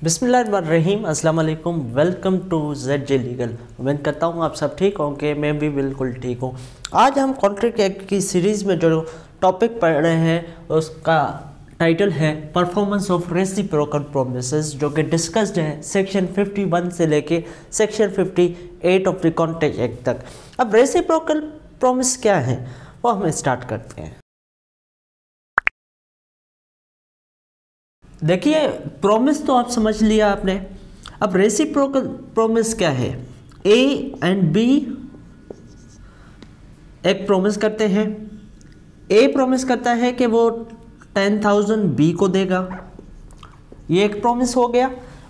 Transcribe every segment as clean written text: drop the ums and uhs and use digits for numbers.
बिस्मिल्लाहिर्रहमानिर्रहीम, अस्सलाम वालेकुम। Welcome to ZJ legal. उम्मीद करता हूँ आप सब ठीक होंगे, मैं भी बिल्कुल ठीक हूँ। आज हम कॉन्ट्रैक्ट एक्ट की सीरीज़ में जो टॉपिक पढ़ रहे हैं उसका टाइटल है परफॉर्मेंस ऑफ रेसिप्रोकल प्रोमिसेस, जो कि डिस्कस्ड है सेक्शन 51 से लेके section 58 of the contract act तक। अब रेसिप्रोकल प्रोमिस क्या है वो हम स्टार्ट करते हैं। देखिए, प्रॉमिस तो आप समझ लिया आपने। अब रेसिप्रोकल प्रॉमिस क्या है? ए एंड बी एक प्रॉमिस करते हैं। ए प्रॉमिस करता है कि वो 10,000 बी को देगा, ये एक प्रॉमिस हो गया।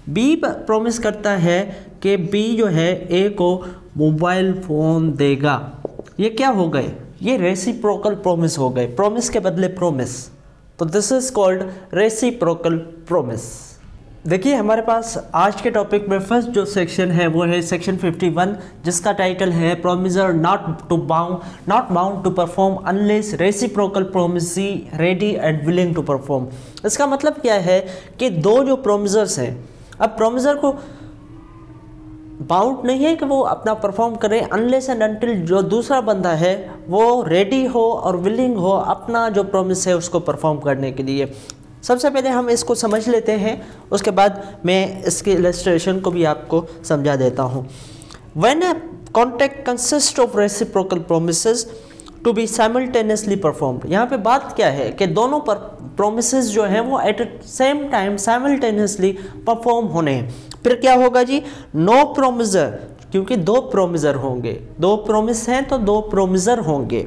बी प्रॉमिस करता है कि बी जो है ए को मोबाइल फ़ोन देगा। ये क्या हो गए? ये रेसिप्रोकल प्रॉमिस हो गए, प्रॉमिस के बदले प्रॉमिस। तो this is called reciprocal promise. देखिए, हमारे पास आज के टॉपिक में फर्स्ट जो सेक्शन है वो है सेक्शन 51, जिसका टाइटल है promisor not bound to perform unless reciprocal promisee ready and willing to perform. इसका मतलब क्या है कि दो जो प्रोमिसर्स हैं, अब प्रोमिसर को बाउंड नहीं है कि वो अपना परफॉर्म करे अनलेस एंड अनटिल जो दूसरा बंदा है वो रेडी हो और विलिंग हो अपना जो प्रॉमिस है उसको परफॉर्म करने के लिए। सबसे पहले हम इसको समझ लेते हैं, उसके बाद मैं इसके इलस्ट्रेशन को भी आपको समझा देता हूँ। When a contract consist of reciprocal promises to be simultaneously performed, यहाँ पे बात क्या है कि दोनों पर प्रोमिसेस जो हैं वो at same time simultaneously perform होने हैं। फिर क्या होगा जी? नो प्रोमिसर, क्योंकि दो प्रोमिसर होंगे, दो प्रोमिस हैं तो दो प्रोमिसर होंगे।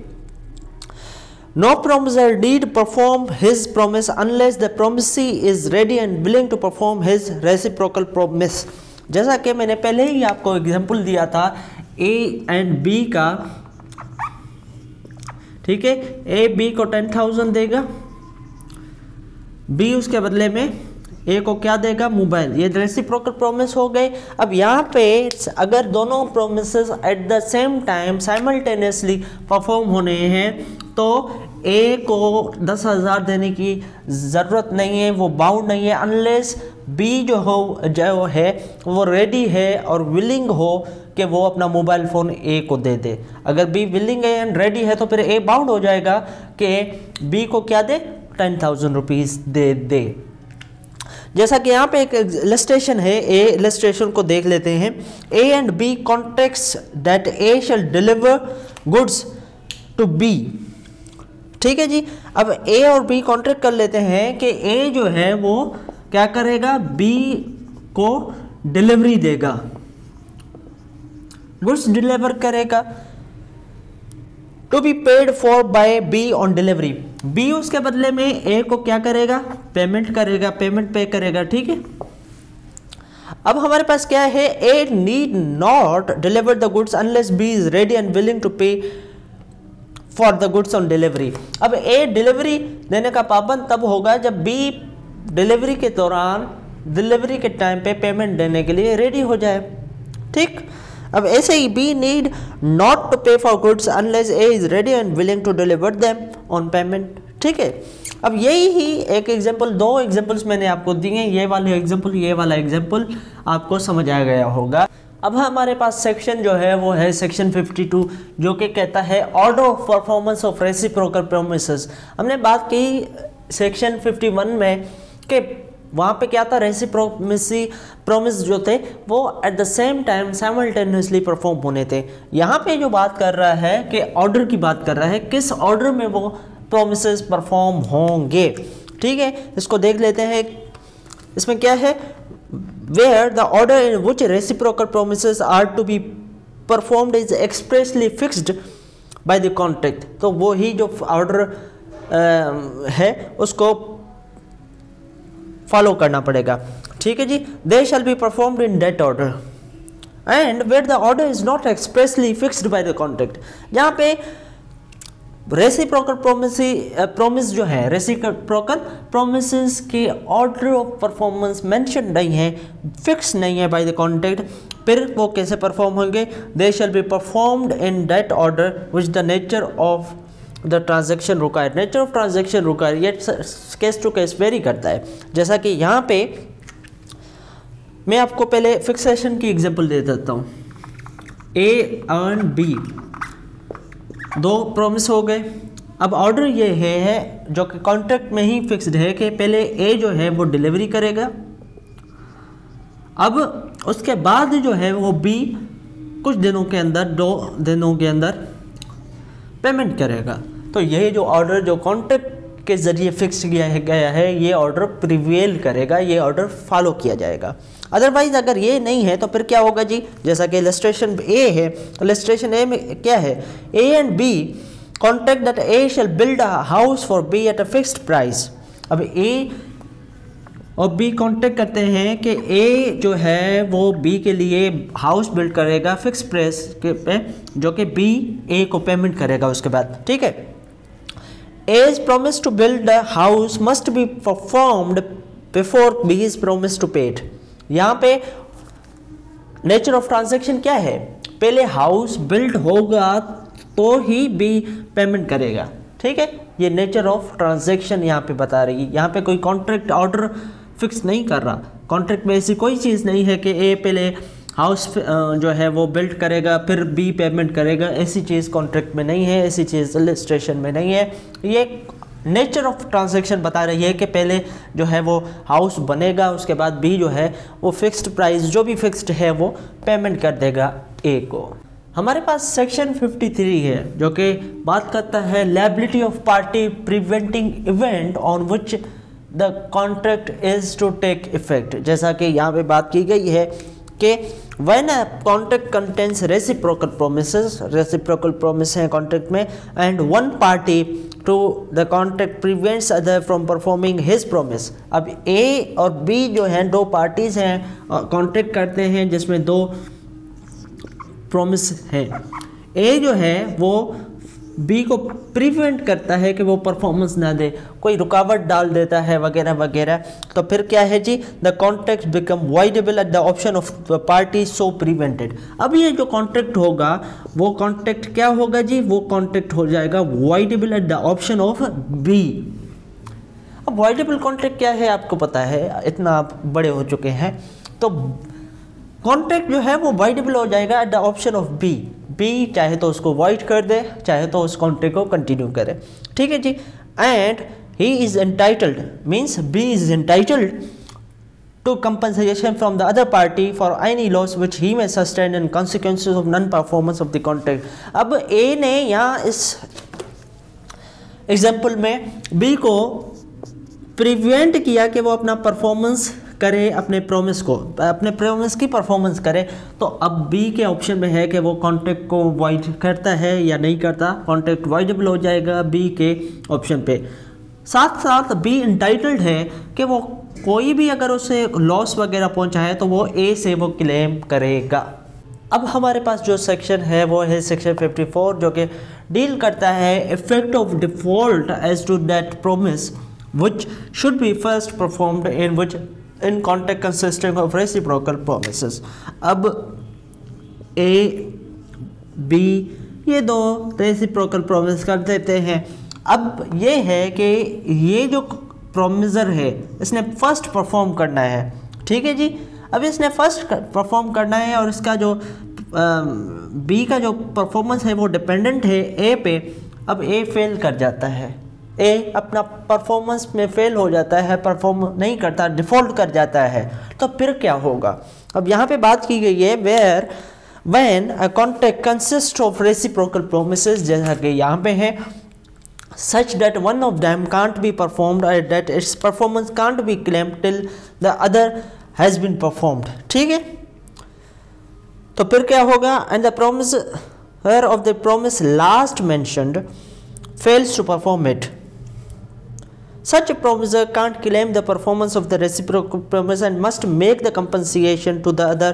No promisor need perform his promise unless the promisee is ready and willing to perform his reciprocal promise. जैसा कि मैंने पहले ही आपको एग्जांपल दिया था ए एंड बी का, ठीक है। ए बी को 10,000 देगा, बी उसके बदले में ए को क्या देगा? मोबाइल। ये रेसिप्रोकल प्रॉमिस हो गए। अब यहाँ पे अगर दोनों promises at the same time simultaneously perform होने हैं तो ए को 10,000 देने की ज़रूरत नहीं है, वो बाउंड नहीं है अनलेस बी जो है वो रेडी है और विलिंग हो कि वो अपना मोबाइल फ़ोन ए को दे दे। अगर बी विलिंग है एंड रेडी है तो फिर ए बाउंड हो जाएगा कि बी को क्या दे? 10,000 रुपीज़ दे दे। जैसा कि यहाँ पे एक इलस्ट्रेशन है, ए इलस्ट्रेशन को देख लेते हैं। A and B contracts that A shall deliver goods to B, ठीक है जी। अब ए और बी कॉन्ट्रैक्ट कर लेते हैं कि ए जो है वो क्या करेगा? बी को डिलीवरी देगा, गुड्स डिलीवर करेगा, to be paid for by B on delivery. B उसके बदले में ए को क्या करेगा? पेमेंट करेगा, पेमेंट पे करेगा, ठीक है। अब हमारे पास क्या है? A need not deliver the goods unless B is ready and willing to pay for the goods on delivery. अब ए डिलीवरी देने का पाबंद तब होगा जब बी डिलीवरी के दौरान, डिलीवरी के टाइम पे पेमेंट देने के लिए रेडी हो जाए, ठीक। अब ऐसे ही B need not to pay for goods unless A is ready and willing to deliver them on payment, ठीक है। अब यही ही एक एग्जांपल, दो एग्जांपल्स मैंने आपको दिए, ये वाले एग्जांपल, ये वाला एग्जांपल आपको समझ आ गया होगा। अब हमारे पास सेक्शन जो है वो है सेक्शन 52, जो कि कहता है order of performance of reciprocal promises. हमने बात की सेक्शन 51 में कि वहाँ पे क्या था? रेसिप्रोसी प्रोमिस जो थे वो at the same time simultaneously perform होने थे। यहाँ पे जो बात कर रहा है कि ऑर्डर की बात कर रहा है, किस ऑर्डर में वो प्रोमिसेस परफॉर्म होंगे, ठीक है। इसको देख लेते हैं। इसमें क्या है? Where the order in which reciprocal promises are to be performed is expressly fixed by the contract. तो वो ही जो ऑर्डर है उसको फॉलो करना पड़ेगा, ठीक है जी। They shall be performed in that order and where the order is not expressly fixed by the contract. यहाँ पे रेसिप्रोकल प्रोमिस जो है, रेसिप्रोकल प्रोमिसेस के ऑर्डर ऑफ परफॉर्मेंस मेंशन नहीं है, फिक्स नहीं है बाय द कॉन्ट्रैक्ट। फिर वो कैसे परफॉर्म होंगे? They shall be performed in that order which the nature of the transaction required. Nature of transaction required ये केस टू केस वेरी करता है। जैसा कि यहाँ पे मैं आपको पहले फिक्सेशन की एग्जांपल दे देता हूँ। ए एंड बी दो प्रॉमिस हो गए। अब ऑर्डर ये है जो कि कॉन्ट्रैक्ट में ही फिक्स्ड है कि पहले ए जो है वो डिलीवरी करेगा, अब उसके बाद जो है वो बी कुछ दिनों के अंदर, 2 दिनों के अंदर पेमेंट करेगा। तो ये जो ऑर्डर जो कॉन्ट्रैक्ट के ज़रिए फिक्स किया गया है, ये ऑर्डर प्रिवेल करेगा, ये ऑर्डर फॉलो किया जाएगा। अदरवाइज अगर ये नहीं है तो फिर क्या होगा जी, जैसा कि इलस्ट्रेशन ए है, इलस्ट्रेशन ए में क्या है, A and B contract that A shall build a house for B at a fixed price. अब ए और बी कॉन्ट्रैक्ट करते हैं कि ए जो है वो बी के लिए हाउस बिल्ड करेगा फिक्स प्राइस के पे, जो कि बी ए को पेमेंट करेगा उसके बाद, ठीक है। A's promise to build a house must be performed before B is promised to pay it। यहाँ पे नेचर ऑफ ट्रांजैक्शन क्या है, पहले हाउस बिल्ड होगा तो ही बी पेमेंट करेगा, ठीक है। ये नेचर ऑफ ट्रांजैक्शन यहाँ पे बता रही है। यहाँ पे कोई कॉन्ट्रैक्ट ऑर्डर फिक्स नहीं कर रहा, कॉन्ट्रैक्ट में ऐसी कोई चीज़ नहीं है कि ए पहले हाउस जो है वो बिल्ड करेगा फिर बी पेमेंट करेगा, ऐसी चीज़ कॉन्ट्रैक्ट में नहीं है, ऐसी चीज़ इलस्ट्रेशन में नहीं है। ये नेचर ऑफ ट्रांजैक्शन बता रही है कि पहले जो है वो हाउस बनेगा, उसके बाद बी जो है वो फिक्स्ड प्राइस जो भी फिक्स्ड है वो पेमेंट कर देगा ए को। हमारे पास सेक्शन 53 है जो कि बात करता है liability of party preventing event on which the contract is to take effect. जैसा कि यहाँ पे बात की गई है कि when a contract contains reciprocal promises, reciprocal promise है contract में, and one party to the contract prevents other from performing his promise। अब A और B जो हैं दो पार्टीज हैं, कॉन्ट्रैक्ट करते हैं जिसमें 2 प्रॉमिस हैं। A जो है वो बी को प्रिवेंट करता है कि वो परफॉर्मेंस ना दे, कोई रुकावट डाल देता है वगैरह वगैरह, तो फिर क्या है जी, the contract become voidable at the option of the party so prevented. अब ये जो कॉन्ट्रैक्ट होगा वो कॉन्ट्रैक्ट क्या होगा जी, वो कॉन्ट्रैक्ट हो जाएगा voidable at the option of B. अब वाइडेबल कॉन्ट्रैक्ट क्या है आपको पता है, इतना आप बड़े हो चुके हैं, तो कॉन्ट्रैक्ट जो है वो वाइडेबल हो जाएगा at the option of B. B चाहे तो उसको वाइड कर दे, चाहे तो उस कॉन्ट्रैक्ट को कंटिन्यू करे, ठीक है जी। And he is entitled means B is entitled to compensation from the other party for any loss which he may sustain in consequences of non performance of the contract. अब A ने यहाँ इस example में B को prevent किया कि वो अपना परफॉर्मेंस करे, अपने प्रॉमिस को, अपने प्रॉमिस की परफॉर्मेंस करे, तो अब बी के ऑप्शन में है कि वो कॉन्ट्रैक्ट को वाइड करता है या नहीं करता। कॉन्ट्रैक्ट वाइडेबल हो जाएगा बी के ऑप्शन पे। साथ साथ बी इंटाइटल्ड है कि वो कोई भी अगर उसे लॉस वगैरह पहुंचा है तो वो ए से वो क्लेम करेगा। अब हमारे पास जो सेक्शन है वो है सेक्शन 54 जो कि डील करता है effect of default as to that promise which should be first performed in contract consisting of reciprocal promises। अब A, B ये 2 reciprocal promise कर देते हैं। अब ये है कि ये जो प्रोमिसर है इसने फर्स्ट परफॉर्म करना है, ठीक है जी। अब इसने फर्स्ट परफॉर्म करना है और इसका जो B का जो परफॉर्मेंस है वो डिपेंडेंट है A पे। अब A फेल कर जाता है, ए अपना परफॉर्मेंस में फेल हो जाता है, परफॉर्म नहीं करता, डिफ़ॉल्ट कर जाता है, तो फिर क्या होगा। अब यहाँ पे बात की गई है where when a contract consist of reciprocal promises, जैसा कि यहाँ पे है, such that one of them can't be performed or that its performance can't be claimed till the other has been performed, ठीक है। तो फिर क्या होगा, and the promiser of the promise last mentioned fails to perform it, such a promiser can't claim the performance of the reciprocal promise and must make the compensation to the other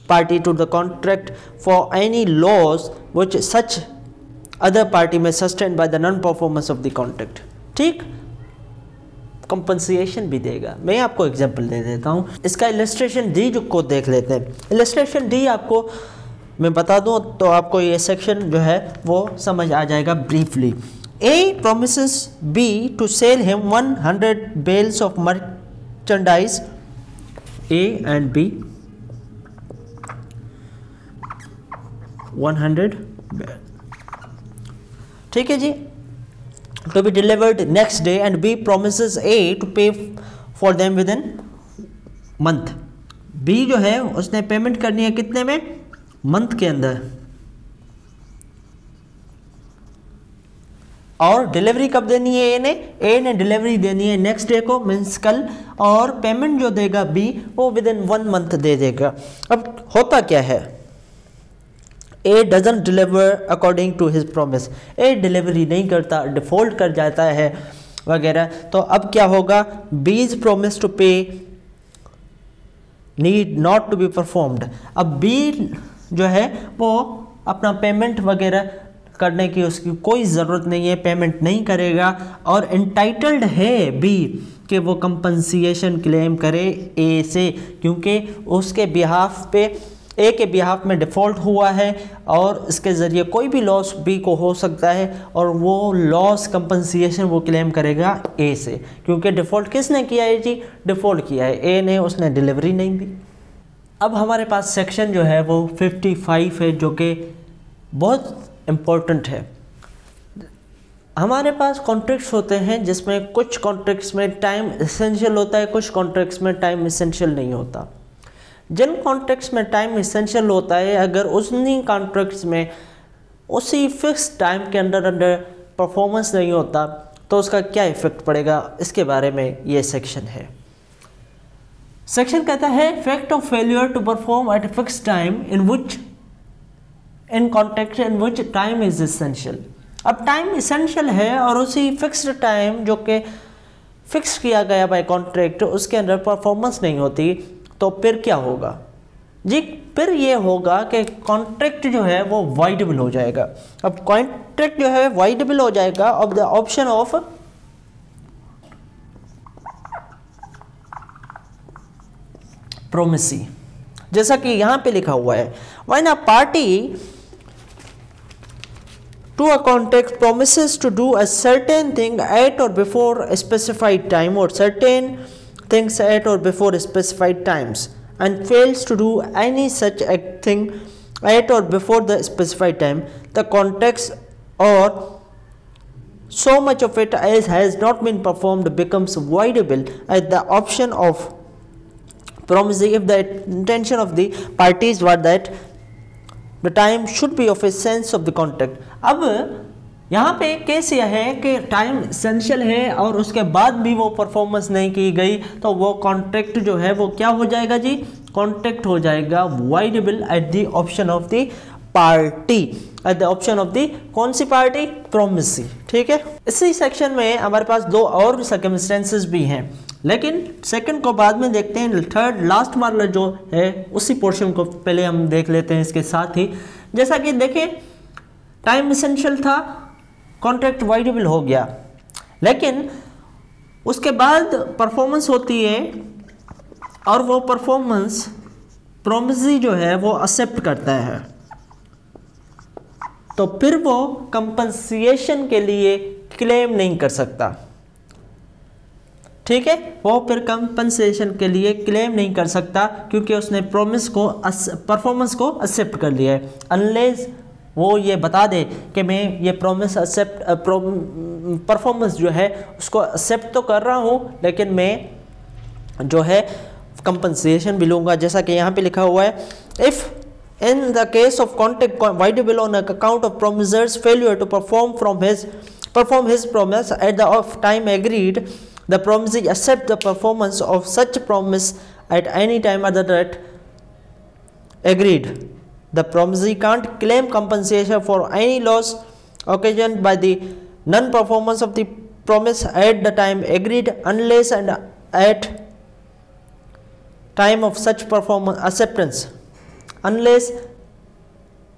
party to the contract for any loss which such other party may sustain by the non-performance of the contract, ठीक। Compensation भी देगा। मैं आपको example दे देता हूँ, इसका illustration D जो को देख लेते हैं। इलस्ट्रेशन डी आपको मैं बता दूँ तो आपको ये सेक्शन जो है वो समझ आ जाएगा briefly. A promises B to sell him 100 bales of merchandise, A and B 100 bed, ठीक है जी। To be delivered next day and B promises A to pay for them within month. B जो है उसने payment करनी है कितने में, मंथ के अंदर, और डिलीवरी कब देनी है ए ने डिलीवरी देनी है नेक्स्ट डे को, मीन्स कल, और पेमेंट जो देगा बी वो विद इन 1 मंथ दे देगा। अब होता क्या है, A doesn't deliver according to his promise, A delivery नहीं करता, डिफॉल्ट कर जाता है वगैरह, तो अब क्या होगा, B's promise to pay need not to be performed. अब बी जो है वो अपना पेमेंट वगैरह करने की उसकी कोई ज़रूरत नहीं है, पेमेंट नहीं करेगा, और एंटाइटल्ड है बी कि वो कंपनसेशन क्लेम करे ए से, क्योंकि उसके बिहाफ पे ए के बिहाफ में डिफ़ॉल्ट हुआ है और इसके ज़रिए कोई भी लॉस बी को हो सकता है, और वो लॉस कंपनसेशन वो क्लेम करेगा ए से, क्योंकि डिफ़ॉल्ट किसने किया है जी, डिफ़ॉल्ट किया है ए ने, उसने डिलीवरी नहीं दी। अब हमारे पास सेक्शन जो है वो 55 है, जो कि बहुत इम्पोर्टेंट है। हमारे पास कॉन्ट्रैक्ट्स होते हैं जिसमें कुछ कॉन्ट्रैक्ट्स में टाइम एसेंशियल होता है, कुछ कॉन्ट्रैक्ट्स में टाइम एसेंशियल नहीं होता। जिन कॉन्ट्रैक्ट्स में टाइम एसेंशियल होता है, अगर उन्हीं कॉन्ट्रैक्ट्स में उसी फिक्स टाइम के अंदर परफॉर्मेंस नहीं होता तो उसका क्या इफेक्ट पड़ेगा, इसके बारे में ये सेक्शन है। सेक्शन कहता है fact of failure to perform at fix time in contract in which time is essential. अब टाइम एसेंशियल है और उसी फिक्स्ड टाइम जो कि फिक्स किया गया बाय कॉन्ट्रैक्ट उसके अंदर परफॉर्मेंस नहीं होती, तो फिर क्या होगा जी, फिर ये होगा कि कॉन्ट्रैक्ट जो है वो वाइडेबल हो जाएगा। अब कॉन्ट्रैक्ट जो है वाइडेबल हो जाएगा of the option of promisee, जैसा कि यहां पे लिखा हुआ है, when a party to a contract promises to do a certain thing at or before a specified time or certain things at or before specified times and fails to do any such thing at or before the specified time, the contracts or so much of it as has not been performed becomes voidable at the option of promising if the intention of the parties were that the time should be of essence of the contract। अब यहाँ पे case यह है कि time essential है और उसके बाद भी वो परफॉर्मेंस नहीं की गई, तो वो कॉन्ट्रैक्ट जो है वो क्या हो जाएगा जी, कॉन्ट्रैक्ट हो जाएगा voidable at the option of the party, eight the option of the कौन सी पार्टी, प्रोमिसी। ठीक है, इसी सेक्शन में हमारे पास दो और सर्कमस्टेंसेस भी हैं, लेकिन सेकंड को बाद में देखते हैं। थर्ड लास्ट वाला जो है उसी पोर्शन को पहले हम देख लेते हैं इसके साथ ही। जैसा कि देखें, टाइम एसेंशियल था, कॉन्ट्रैक्ट वाइडेबल हो गया, लेकिन उसके बाद परफॉर्मेंस होती है और वो परफॉर्मेंस प्रोमिसी जो है वो एक्सेप्ट करता है, तो फिर वो कंपनसेशन के लिए क्लेम नहीं कर सकता। ठीक है, वो फिर कंपनसेशन के लिए क्लेम नहीं कर सकता क्योंकि उसने प्रॉमिस को परफॉर्मेंस को एक्सेप्ट कर लिया है, अनलेस वो ये बता दे कि मैं ये प्रॉमिस एक्सेप्ट परफॉर्मेंस जो है उसको एक्सेप्ट तो कर रहा हूँ, लेकिन मैं जो है कंपनसेशन भी लूँगा। जैसा कि यहाँ पे लिखा हुआ है, if in the case of contract voidable on account of promiser's failure to perform his promise at the time agreed, the promisee accept the performance of such promise at any time other than agreed. The promisee can't claim compensation for any loss occasioned by the non-performance of the promise at the time agreed unless and at time of such performance acceptance. Unless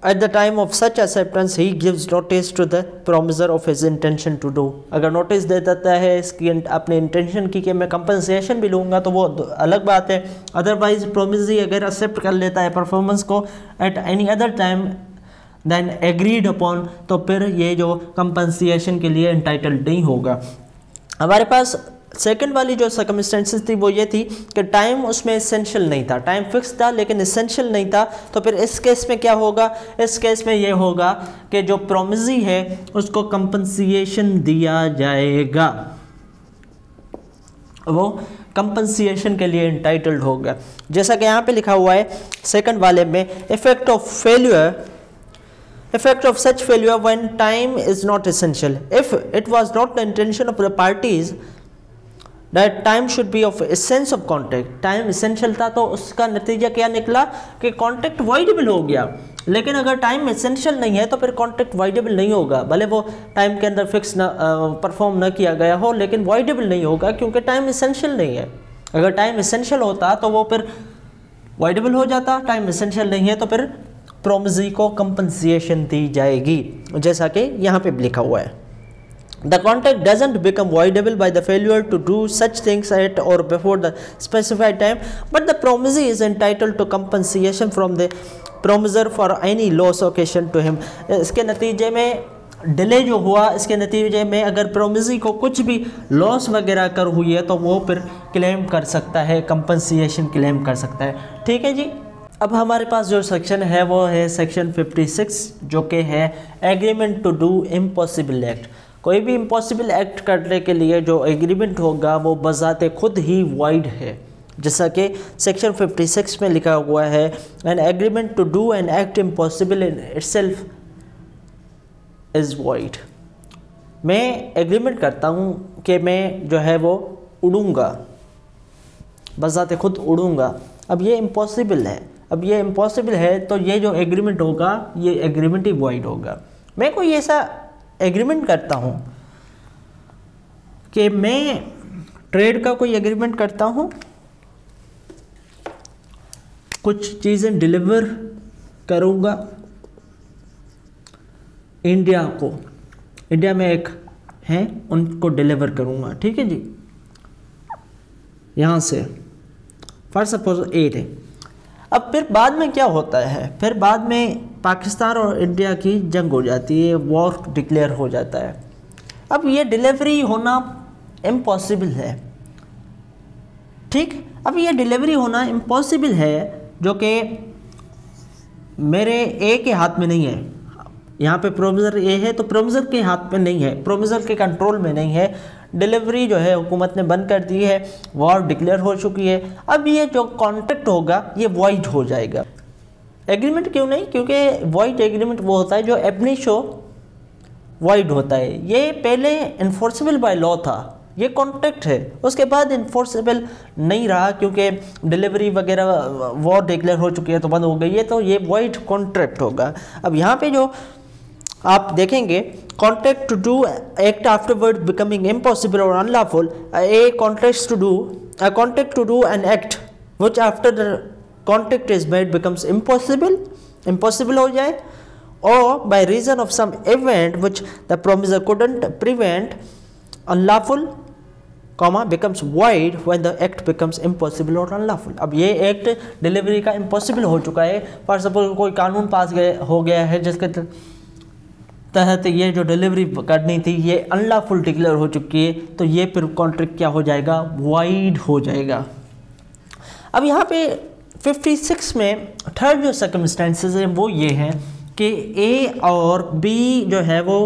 at the time of such acceptance he gives notice to the promiser of his intention to do। अगर notice दे देता है इसकी अपने intention की कि मैं compensation भी लूँगा तो वो अलग बात है, अदरवाइज प्रोमिसी अगर एक्सेप्ट कर लेता है परफॉर्मेंस को at any other time than agreed upon, तो फिर ये जो कंपनसेशन के लिए एंटाइटल्ड नहीं होगा। हमारे पास सेकंड वाली जो सर्कमस्टेंसेस थी वो ये थी कि टाइम उसमें एसेंशियल नहीं था, टाइम फिक्स था लेकिन एसेंशियल नहीं था। तो फिर इस केस में क्या होगा, इस केस में ये होगा कि जो प्रोमिसी है उसको कंपनसेशन दिया जाएगा, वो कंपनसेशन के लिए इंटाइटल्ड होगा। जैसा कि यहाँ पे लिखा हुआ है सेकंड वाले में, effect of failure, effect of such failure when time is not essential. If it was not the intention of the parties that time should be of essence of contact, time essential था तो उसका नतीजा क्या निकला कि contact voidable हो गया। लेकिन अगर टाइम एसेंशियल नहीं है तो फिर कॉन्टेक्ट वाइडेबल नहीं होगा, भले वो टाइम के अंदर फिक्स ना परफॉर्म ना किया गया हो, लेकिन वाइडेबल नहीं होगा क्योंकि टाइम एसेंशियल नहीं है। अगर टाइम एसेंशियल होता तो वो फिर वाइडेबल हो जाता, टाइम एसेंशियल नहीं है तो फिर प्रोमिसी को कंपनसेशन दी जाएगी, जैसा कि यहाँ पे लिखा हुआ है। The contract doesn't become voidable by the failure to do such things at or before the specified time, but the promisee is entitled to compensation from the promisor for any loss occasioned to him. इसके नतीजे में delay जो हुआ, इसके नतीजे में अगर promisee को कुछ भी लॉस वगैरह कर हुई है तो वो फिर क्लेम कर सकता है, कंपनसेशन क्लेम कर सकता है। ठीक है जी। अब हमारे पास जो सेक्शन है वो है सेक्शन 56, जो कि है agreement to do impossible act. कोई भी इम्पॉसिबल एक्ट करने के लिए जो एग्रीमेंट होगा वो बजाते खुद ही वाइड है, जैसा कि सेक्शन 56 में लिखा हुआ है, an agreement to do an act impossible in itself is void. मैं एग्रीमेंट करता हूँ कि मैं जो है वो उड़ूँगा, बजाते खुद उड़ूँगा। अब ये इम्पॉसिबल है, अब ये इम्पॉसिबल है तो ये जो एग्रीमेंट होगा ये एग्रीमेंट ही वाइड होगा। मैं कोई ऐसा एग्रीमेंट करता हूँ कि मैं ट्रेड का कोई एग्रीमेंट करता हूँ, कुछ चीज़ें डिलीवर करूँगा इंडिया को, इंडिया में एक हैं उनको डिलीवर करूँगा, ठीक है जी, यहाँ से फॉर सपोज ए है। अब फिर बाद में क्या होता है, फिर बाद में पाकिस्तान और इंडिया की जंग हो जाती है, वॉर डिक्लेयर हो जाता है। अब ये डिलीवरी होना इम्पॉसिबल है, ठीक। अब ये डिलीवरी होना इम्पॉसिबल है जो कि मेरे ए के हाथ में नहीं है। यहाँ पे प्रोमिसर ए है तो प्रोमिसर के हाथ में नहीं है, प्रोमिसर के कंट्रोल में नहीं है। डिलीवरी जो है हुकूमत ने बंद कर दी है, वॉर डिक्लेयर हो चुकी है। अब ये जो कॉन्ट्रैक्ट होगा ये वॉइड हो जाएगा। एग्रीमेंट क्यों नहीं, क्योंकि वॉइड एग्रीमेंट वो होता है जो अपनी शो वॉइड होता है। ये पहले इन्फोर्सेबल बाय लॉ था, ये कॉन्ट्रैक्ट है, उसके बाद इन्फोर्सेबल नहीं रहा क्योंकि डिलीवरी वगैरह वॉर डिक्लेयर हो चुकी है तो बंद हो गई है, तो ये वॉइड कॉन्ट्रैक्ट होगा। अब यहाँ पे जो आप देखेंगे contract to do act afterward becoming impossible और unlawful, a contract to do an act which after the contract is made becomes impossible हो जाए, और by reason of some event which the promisor couldn't prevent unlawful becomes void when the act becomes impossible or unlawful। अब ये act delivery का impossible हो चुका है। For suppose कोई कानून पास हो गया है जिसके तहत ये जो डिलीवरी करनी थी ये अनलॉफुल डिक्लेयर हो चुकी है, तो ये फिर कॉन्ट्रैक्ट क्या हो जाएगा, वाइड हो जाएगा। अब यहाँ पे 56 में थर्ड जो सर्कमस्टेंसेस हैं वो ये हैं कि ए और बी जो है वो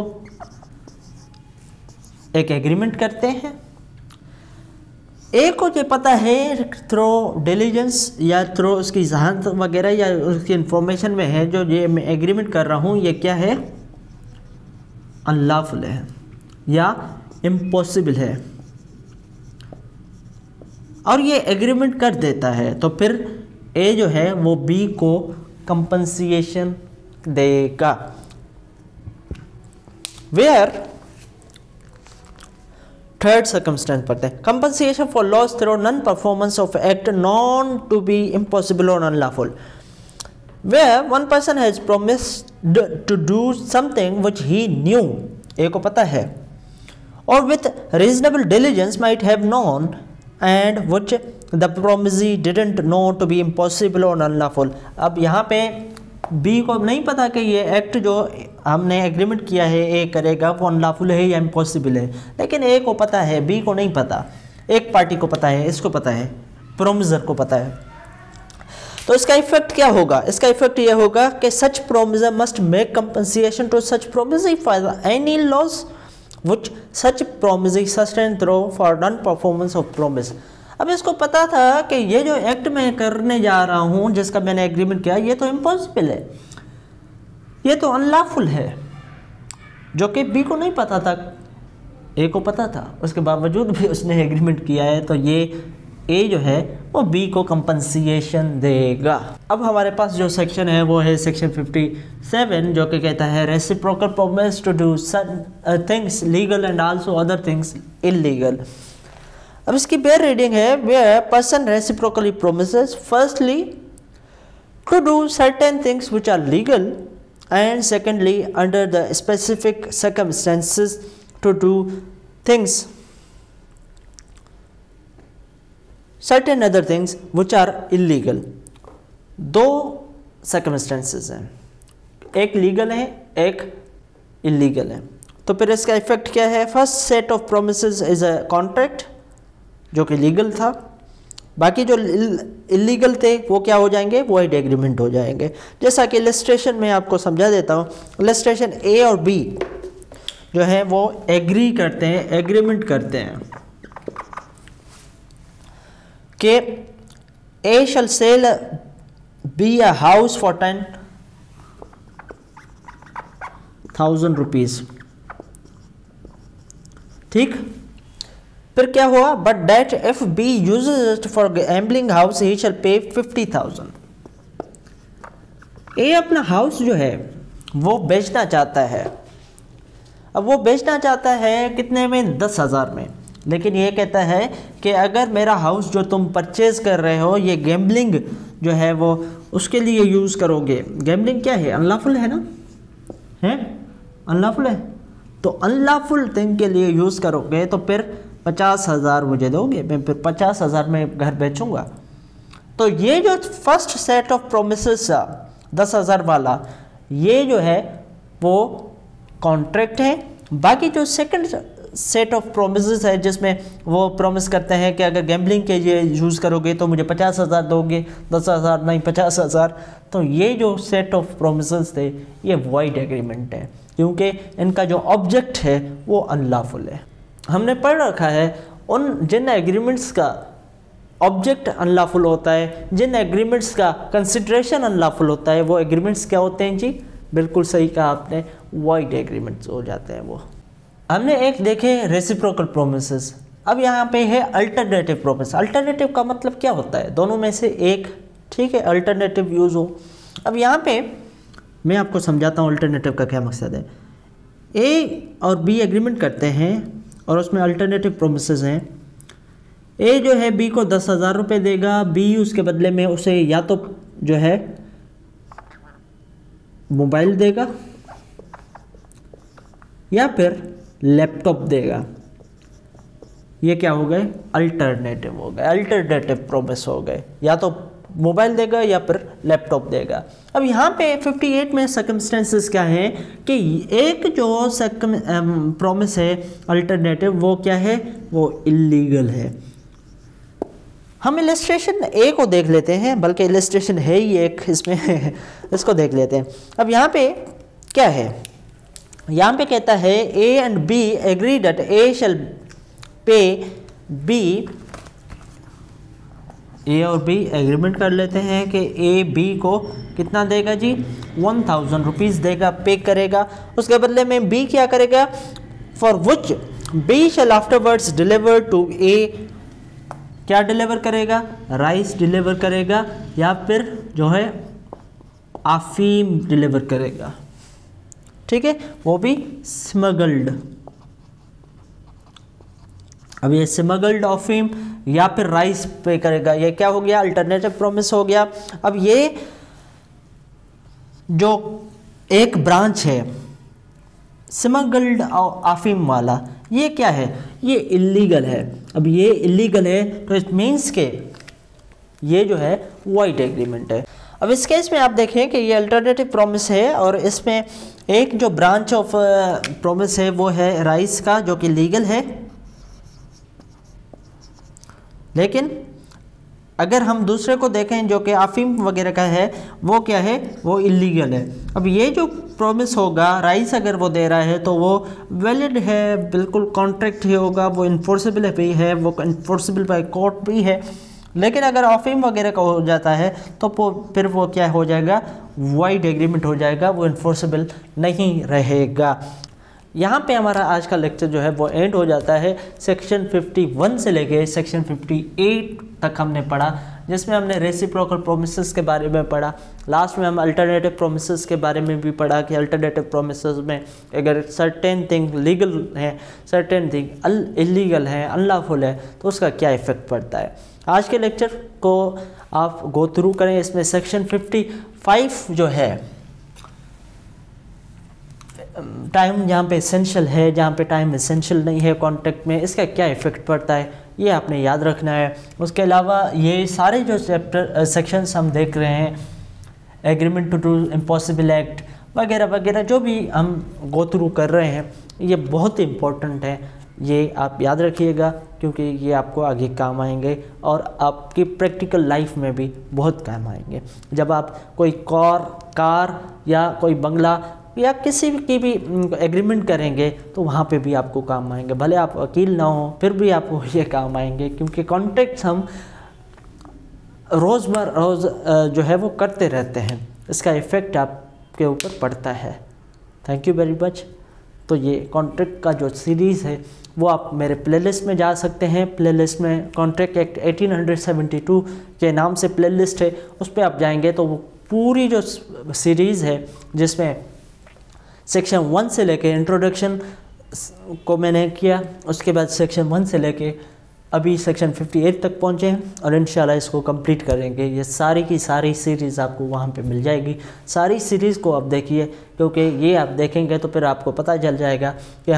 एक एग्रीमेंट करते हैं। ए को ये पता है थ्रू डिलीजेंस या थ्रू उसकी जहानत वगैरह या उसकी इंफॉर्मेशन में है जो ये मैं एग्रीमेंट कर रहा हूँ ये क्या है, अनलॉफुल है या इम्पॉसिबल है, और ये एग्रीमेंट कर देता है, तो फिर ए जो है वो बी को कंपनसेशन देगा। वेयर थर्ड सर्कमस्टेंस पढ़ते हैं, compensation for loss through non performance of act known to be impossible और unlawful, where one person has promised to do something which he knew, A को पता है, और with reasonable diligence might have known and which the promisee didn't know to be impossible और unlawful. अब यहाँ पे B को नहीं पता कि ये एक्ट जो हमने एग्रीमेंट किया है ए करेगा वो अनलॉफुल है या इम्पॉसिबल है, लेकिन ए को पता है, बी को नहीं पता। एक पार्टी को पता है, इसको पता है, प्रोमिसर को पता है। तो इसका इफेक्ट क्या होगा? इसका इफेक्ट ये होगा कि such promisor must make compensation to such promisor for any loss which such promisor sustain through for non performance of promise. अब इसको पता था कि ये जो एक्ट मैं करने जा रहा हूँ, जिसका मैंने एग्रीमेंट किया, ये तो इम्पॉसिबल है, ये तो अनलॉफुल है, जो कि बी को नहीं पता था, ए को पता था, उसके बावजूद भी उसने एग्रीमेंट किया है। तो ये ए जो है वो बी को कंपनसेशन देगा। अब हमारे पास जो सेक्शन है वो है सेक्शन 57, जो कि कहता है reciprocal promise to do some things legal and also other things illegal. अब इसकी बेयर रीडिंग है, where person reciprocally promises firstly to do certain things which are legal and secondly under the specific circumstances to do things certain other things which are illegal। दो circumstances हैं, एक legal है एक illegal है। तो फिर इसका इफेक्ट क्या है? First set of promises is a contract जो कि लीगल था, बाकी जो इलीगल थे वो क्या हो जाएंगे? वॉइड एग्रीमेंट हो जाएंगे। जैसा कि इलस्ट्रेशन में आपको समझा देता हूँ, इलस्ट्रेशन ए और बी जो है वो एग्री करते हैं, एग्रीमेंट करते हैं कि A shall sell B a house for 10,000 rupees. ठीक, फिर क्या हुआ? But that if B uses it for gambling house he shall pay 50,000। ए अपना हाउस जो है वो बेचना चाहता है। अब वो बेचना चाहता है कितने में? 10,000 में। लेकिन ये कहता है कि अगर मेरा हाउस जो तुम परचेज कर रहे हो ये गैम्बलिंग जो है वो उसके लिए यूज़ करोगे। गैम्बलिंग क्या है? अनलॉफुल है ना, है अनलॉफुल है। तो अनलॉफुल थिंग के लिए यूज़ करोगे तो फिर 50,000 मुझे दोगे, मैं फिर 50,000 में घर बेचूंगा। तो ये जो फर्स्ट सेट ऑफ प्रोमिसेस 10,000 वाला, ये जो है वो कॉन्ट्रैक्ट है। बाकी जो सेकंड सेट ऑफ प्रोमिसेस है जिसमें वो प्रॉमिस करते हैं कि अगर गैम्बलिंग के लिए यूज़ करोगे तो मुझे 50,000 दोगे, 10,000 नहीं 50,000। तो ये जो सेट ऑफ प्रोमिसेस थे ये वॉइड एग्रीमेंट है, क्योंकि इनका जो ऑब्जेक्ट है वो अनलॉफुल है। हमने पढ़ रखा है उन जिन एग्रीमेंट्स का ऑब्जेक्ट अनलॉफुल होता है, जिन एग्रीमेंट्स का कंसिडरेशन अनलॉफुल होता है, वो एग्रीमेंट्स क्या होते हैं जी? बिल्कुल सही कहा आपने, वॉइड एग्रीमेंट्स हो जाते हैं वो। हमने एक देखे रेसिप्रोकल प्रोमिसेस। अब यहाँ पे है अल्टरनेटिव प्रोमिस। अल्टरनेटिव का मतलब क्या होता है? दोनों में से एक, ठीक है, अल्टरनेटिव यूज़ हो। अब यहाँ पे मैं आपको समझाता हूँ अल्टरनेटिव का क्या मकसद है। ए और बी एग्रीमेंट करते हैं और उसमें अल्टरनेटिव प्रोमिसेस हैं। ए जो है बी को 10,000 रुपये देगा, बी उसके बदले में उसे या तो जो है मोबाइल देगा या फिर लैपटॉप देगा। ये क्या हो गए? अल्टरनेटिव हो गए, अल्टरनेटिव प्रोमिस हो गए, या तो मोबाइल देगा या फिर लैपटॉप देगा। अब यहाँ पे 58 में सर्कमस्टेंसेस क्या है कि एक जो प्रॉमिस है अल्टरनेटिव वो क्या है? वो इलीगल है। हम इलस्ट्रेशन ए को देख लेते हैं, बल्कि इलस्ट्रेशन है ही एक इसमें इसको देख लेते हैं। अब यहाँ पे क्या है? यहाँ पे कहता है A and B agree that A shall pay B. ए और बी एग्रीमेंट कर लेते हैं कि ए बी को कितना देगा जी? 1,000 रुपीज़ देगा, पे करेगा। उसके बदले में बी क्या करेगा? For which B shall afterwards deliver to A. क्या डिलीवर करेगा? राइस डिलीवर करेगा या फिर जो है अफीम डिलीवर करेगा, ठीक है, वो भी स्मगल्ड। अब ये स्मगल्ड अफीम या फिर राइस पे करेगा। ये क्या हो गया? अल्टरनेटिव प्रॉमिस हो गया। अब ये जो एक ब्रांच है स्मगल्ड अफीम वाला, ये क्या है? ये इलीगल है। अब ये इलीगल है तो इट मीन्स के ये जो है वॉइड एग्रीमेंट है। अब इस केस में आप देखें कि ये अल्टरनेटिव प्रॉमिस है और इसमें एक जो ब्रांच ऑफ प्रॉमिस है वो है राइस का, जो कि लीगल है। लेकिन अगर हम दूसरे को देखें जो कि अफीम वगैरह का है, वो क्या है, वो इलीगल है। अब ये जो प्रॉमिस होगा, राइस अगर वो दे रहा है तो वो वैलिड है, बिल्कुल कॉन्ट्रैक्ट ही होगा, वो इन्फोर्सेबल भी है, वो इन्फोर्सेबल बाय कोर्ट भी है। लेकिन अगर अफीम वगैरह का हो जाता है तो फिर वो क्या हो जाएगा, वाइड एग्रीमेंट हो जाएगा, वो इन्फोर्सेबल नहीं रहेगा। यहाँ पे हमारा आज का लेक्चर जो है वो एंड हो जाता है। सेक्शन 51 से लेके सेक्शन 58 तक हमने पढ़ा, जिसमें हमने रेसिप्रोकल प्रोमिसेस के बारे में पढ़ा। लास्ट में हम अल्टरनेटिव प्रोमिसेस के बारे में भी पढ़ा कि अल्टरनेटिव प्रोमिसेस में अगर सर्टेन थिंग लीगल है, सर्टेन थिंग इलीगल है, अनलॉफुल है, तो उसका क्या इफेक्ट पड़ता है। आज के लेक्चर को आप गो थ्रू करें। इसमें सेक्शन 55 जो है, टाइम जहाँ पे एसेंशियल है, जहाँ पे टाइम एसेंशियल नहीं है कॉन्ट्रैक्ट में, इसका क्या इफेक्ट पड़ता है, ये आपने याद रखना है। उसके अलावा ये सारे जो सेक्शंस हम देख रहे हैं, agreement to do impossible act वगैरह वगैरह जो भी हम गो थ्रू कर रहे हैं, ये बहुत इंपॉर्टेंट है। ये आप याद रखिएगा, क्योंकि ये आपको आगे काम आएंगे और आपकी प्रैक्टिकल लाइफ में भी बहुत काम आएंगे। जब आप कोई कार या कोई बंगला या किसी की भी एग्रीमेंट करेंगे तो वहाँ पे भी आपको काम आएंगे। भले आप वकील ना हो, फिर भी आपको ये काम आएंगे, क्योंकि कॉन्ट्रैक्ट्स हम रोज़ जो है वो करते रहते हैं। इसका इफ़ेक्ट आपके ऊपर पड़ता है। Thank you very much. तो ये कॉन्ट्रैक्ट का जो सीरीज़ है वो आप मेरे प्लेलिस्ट में जा सकते हैं। प्लेलिस्ट में कॉन्ट्रैक्ट एक्ट 1872 के नाम से प्लेलिस्ट है, उस पर आप जाएंगे तो वो पूरी जो सीरीज़ है, जिसमें सेक्शन 1 से लेके इंट्रोडक्शन को मैंने किया, उसके बाद सेक्शन 1 से लेके अभी सेक्शन 58 तक पहुँचे हैं और इंशाल्लाह इसको कंप्लीट करेंगे। ये सारी की सारी सीरीज़ आपको वहाँ पे मिल जाएगी। सारी सीरीज़ को आप देखिए, क्योंकि ये आप देखेंगे तो फिर आपको पता चल जाएगा कि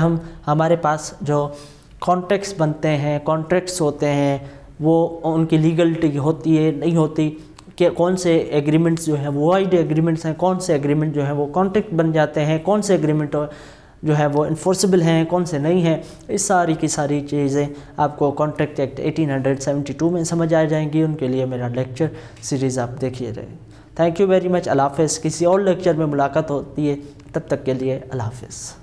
हमारे पास जो कॉन्ट्रैक्ट्स बनते हैं, कॉन्ट्रैक्ट्स होते हैं, वो उनकी लीगलिटी होती है नहीं होती, कि कौन से एग्रीमेंट्स जो हैं वो वाइड एग्रीमेंट्स हैं, कौन से एग्रीमेंट जो है वो कॉन्ट्रैक्ट बन जाते हैं, कौन से एग्रीमेंट जो है वो इन्फोर्सेबल हैं, कौन से नहीं हैं। इस सारी की सारी चीज़ें आपको कॉन्ट्रैक्ट एक्ट 1872 में समझ आ जाएंगी। उनके लिए मेरा लेक्चर सीरीज़ आप देखिए रहे। Thank you very much. अल्लाह हाफ़िज़। किसी और लेक्चर में मुलाकात होती है, तब तक के लिए अल्लाह हाफ़िज़।